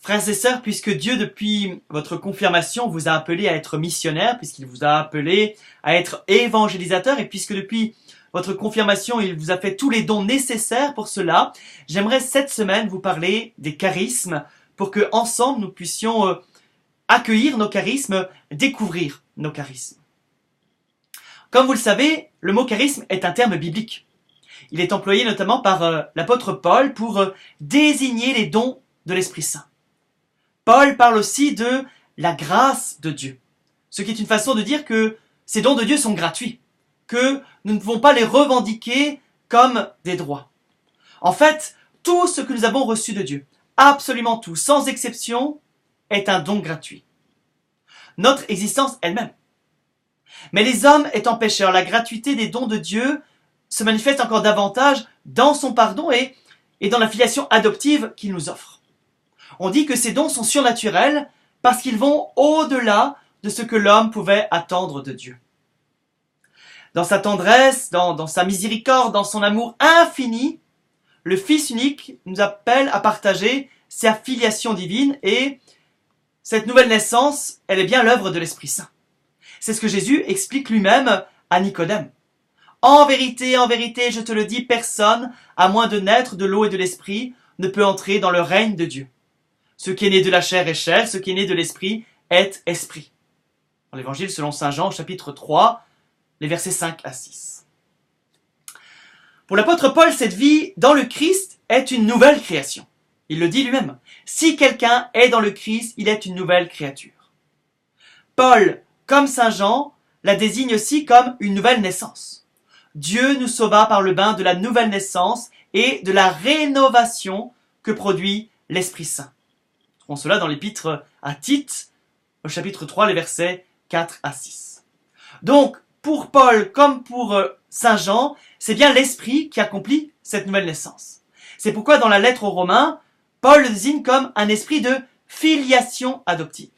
Frères et sœurs, puisque Dieu, depuis votre confirmation, vous a appelé à être missionnaire, puisqu'il vous a appelé à être évangélisateur, et puisque depuis votre confirmation, il vous a fait tous les dons nécessaires pour cela, j'aimerais cette semaine vous parler des charismes, pour que ensemble nous puissions accueillir nos charismes, découvrir nos charismes. Comme vous le savez, le mot charisme est un terme biblique. Il est employé notamment par l'apôtre Paul pour désigner les dons de l'Esprit Saint. Paul parle aussi de la grâce de Dieu, ce qui est une façon de dire que ces dons de Dieu sont gratuits, que nous ne pouvons pas les revendiquer comme des droits. En fait, tout ce que nous avons reçu de Dieu, absolument tout, sans exception, est un don gratuit. Notre existence elle-même. Mais les hommes étant pécheurs, la gratuité des dons de Dieu se manifeste encore davantage dans son pardon et dans la filiation adoptive qu'il nous offre. On dit que ces dons sont surnaturels parce qu'ils vont au-delà de ce que l'homme pouvait attendre de Dieu. Dans sa tendresse, dans sa miséricorde, dans son amour infini, le Fils unique nous appelle à partager sa filiation divine et cette nouvelle naissance, elle est bien l'œuvre de l'Esprit Saint. C'est ce que Jésus explique lui-même à Nicodème. En vérité, je te le dis, personne, à moins de naître de l'eau et de l'Esprit, ne peut entrer dans le règne de Dieu. Ce qui est né de la chair est chair, ce qui est né de l'esprit est esprit. Dans l'évangile selon saint Jean, chapitre 3, les versets 5 à 6. Pour l'apôtre Paul, cette vie dans le Christ est une nouvelle création. Il le dit lui-même. Si quelqu'un est dans le Christ, il est une nouvelle créature. Paul, comme saint Jean, la désigne aussi comme une nouvelle naissance. Dieu nous sauva par le bain de la nouvelle naissance et de la rénovation que produit l'Esprit Saint. On cela dans l'épître à Tite, au chapitre 3, les versets 4 à 6. Donc, pour Paul comme pour saint Jean, c'est bien l'Esprit qui accomplit cette nouvelle naissance. C'est pourquoi dans la lettre aux Romains, Paul le désigne comme un esprit de filiation adoptive.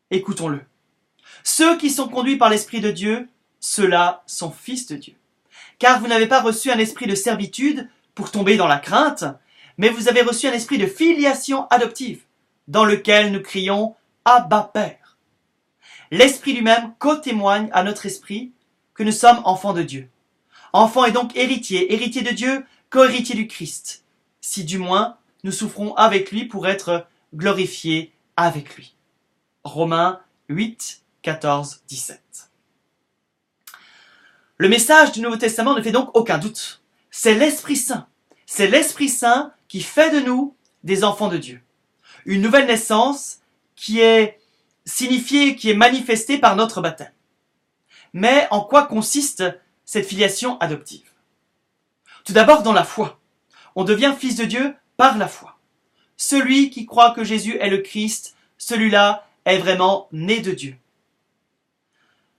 Écoutons-le. Ceux qui sont conduits par l'Esprit de Dieu, ceux-là sont fils de Dieu. Car vous n'avez pas reçu un esprit de servitude pour tomber dans la crainte, mais vous avez reçu un esprit de filiation adoptive, dans lequel nous crions « Abba Père ». L'Esprit lui-même co-témoigne à notre esprit que nous sommes enfants de Dieu. Enfants et donc héritiers, héritiers de Dieu, co-héritiers du Christ, si du moins nous souffrons avec lui pour être glorifiés avec lui. Romains 8, 14, 17. Le message du Nouveau Testament ne fait donc aucun doute. C'est l'Esprit Saint. C'est l'Esprit Saint qui fait de nous des enfants de Dieu. Une nouvelle naissance qui est signifiée, qui est manifestée par notre baptême. Mais en quoi consiste cette filiation adoptive ? Tout d'abord dans la foi. On devient fils de Dieu par la foi. Celui qui croit que Jésus est le Christ, celui-là est vraiment né de Dieu.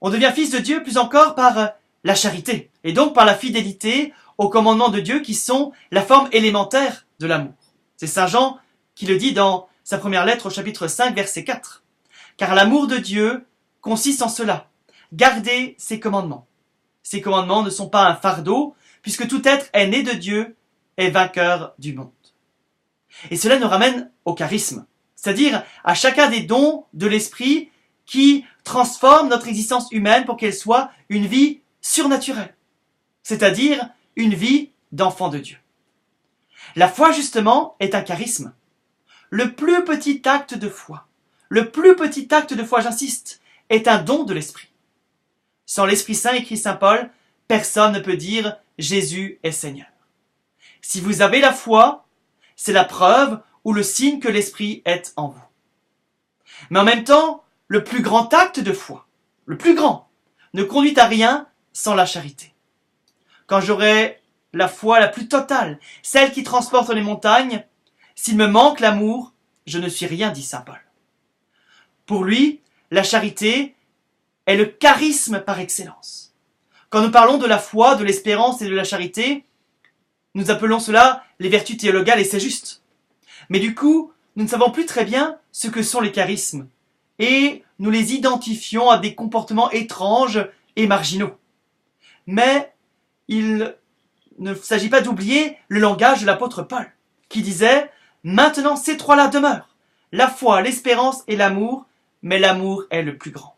On devient fils de Dieu plus encore par la charité, et donc par la fidélité aux commandements de Dieu qui sont la forme élémentaire de l'amour. C'est saint Jean qui le dit dans sa première lettre au chapitre 5, verset 4. Car l'amour de Dieu consiste en cela, garder ses commandements. Ces commandements ne sont pas un fardeau, puisque tout être est né de Dieu et vainqueur du monde. Et cela nous ramène au charisme, c'est-à-dire à chacun des dons de l'Esprit qui transforment notre existence humaine pour qu'elle soit une vie surnaturelle, c'est-à-dire une vie d'enfant de Dieu. La foi, justement, est un charisme. Le plus petit acte de foi, j'insiste, est un don de l'Esprit. Sans l'Esprit Saint, écrit saint Paul, personne ne peut dire « Jésus est Seigneur ». Si vous avez la foi, c'est la preuve ou le signe que l'Esprit est en vous. Mais en même temps, le plus grand acte de foi, le plus grand, ne conduit à rien sans la charité. Quand j'aurai la foi la plus totale, celle qui transporte les montagnes, s'il me manque l'amour, je ne suis rien, dit saint Paul. Pour lui, la charité est le charisme par excellence. Quand nous parlons de la foi, de l'espérance et de la charité, nous appelons cela les vertus théologales et c'est juste. Mais du coup, nous ne savons plus très bien ce que sont les charismes et nous les identifions à des comportements étranges et marginaux. Mais il ne s'agit pas d'oublier le langage de l'apôtre Paul, qui disait « Maintenant ces trois-là demeurent, la foi, l'espérance et l'amour, mais l'amour est le plus grand.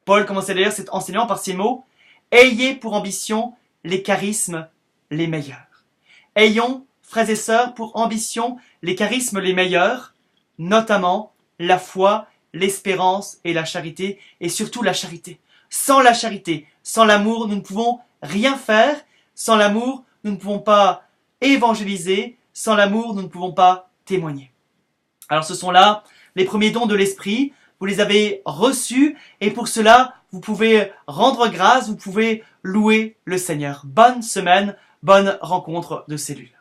Paul commence d'ailleurs cet enseignement par ces mots. Ayez pour ambition les charismes les meilleurs. Ayons, frères et sœurs, pour ambition les charismes les meilleurs, notamment la foi, l'espérance et la charité, et surtout la charité. Sans la charité, sans l'amour, nous ne pouvons rien faire. Sans l'amour, nous ne pouvons pas évangéliser. Sans l'amour, nous ne pouvons pas témoigner. Alors ce sont là les premiers dons de l'Esprit. Vous les avez reçus et pour cela, vous pouvez rendre grâce, vous pouvez louer le Seigneur. Bonne semaine, bonne rencontre de cellules.